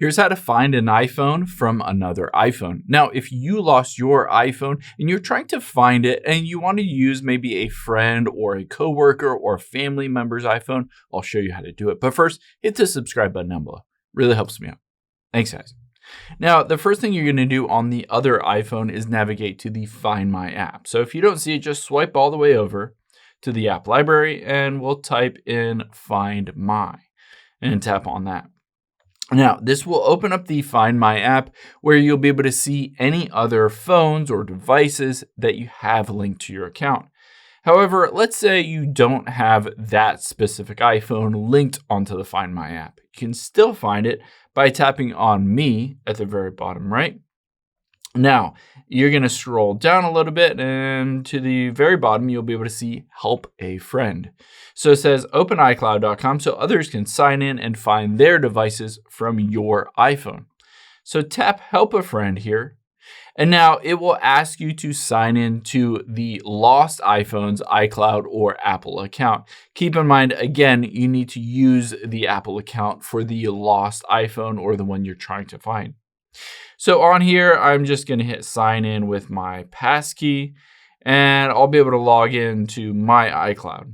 Here's how to find an iPhone from another iPhone. Now, if you lost your iPhone and you're trying to find it and you want to use maybe a friend or a coworker or a family member's iPhone, I'll show you how to do it. But first, hit the subscribe button down below. Really helps me out. Thanks, guys. Now, the first thing you're going to do on the other iPhone is navigate to the Find My app. So if you don't see it, just swipe all the way over to the app library and we'll type in Find My and tap on that. Now, this will open up the Find My app where you'll be able to see any other phones or devices that you have linked to your account. However, let's say you don't have that specific iPhone linked onto the Find My app. You can still find it by tapping on Me at the very bottom right. Now, you're going to scroll down a little bit and to the very bottom, you'll be able to see Help a Friend. So it says open iCloud.com so others can sign in and find their devices from your iPhone. So tap Help a Friend here. And now it will ask you to sign in to the lost iPhone's iCloud or Apple account. Keep in mind, again, you need to use the Apple account for the lost iPhone or the one you're trying to find. So on here, I'm just going to hit sign in with my passkey and I'll be able to log into my iCloud.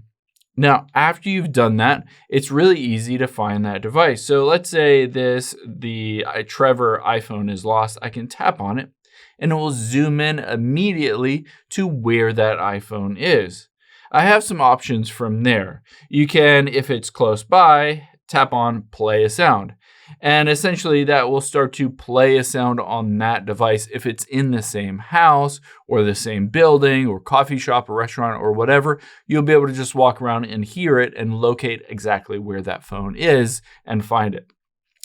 Now, after you've done that, it's really easy to find that device. So let's say the Trevor iPhone is lost. I can tap on it and it will zoom in immediately to where that iPhone is. I have some options from there. You can, if it's close by, tap on play a sound. And essentially that will start to play a sound on that device if it's in the same house or the same building or coffee shop or restaurant or whatever. You'll be able to just walk around and hear it and locate exactly where that phone is and find it.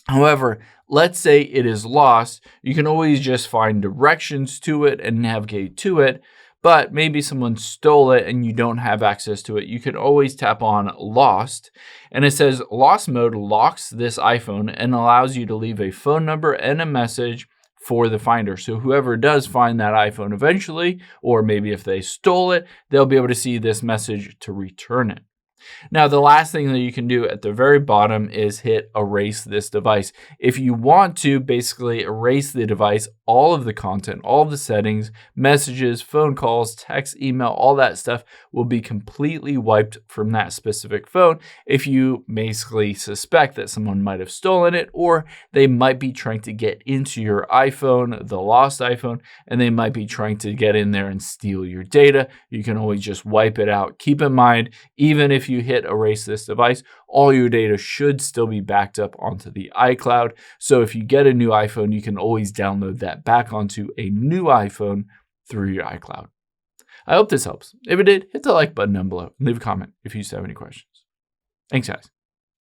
However, let's say it is lost. You can always just find directions to it and navigate to it. But maybe someone stole it and you don't have access to it. You can always tap on Lost. And it says Lost Mode locks this iPhone and allows you to leave a phone number and a message for the finder. So whoever does find that iPhone eventually, or maybe if they stole it, they'll be able to see this message to return it. Now, the last thing that you can do at the very bottom is hit erase this device. If you want to basically erase the device, all of the content, all of the settings, messages, phone calls, text, email, all that stuff will be completely wiped from that specific phone if you basically suspect that someone might have stolen it or they might be trying to get into your iPhone, the lost iPhone, and they might be trying to get in there and steal your data. You can always just wipe it out. Keep in mind, even if you hit erase this device, all your data should still be backed up onto the iCloud. So if you get a new iPhone, you can always download that back onto a new iPhone through your iCloud. I hope this helps. If it did, hit the like button down below and leave a comment if you still have any questions. Thanks, guys.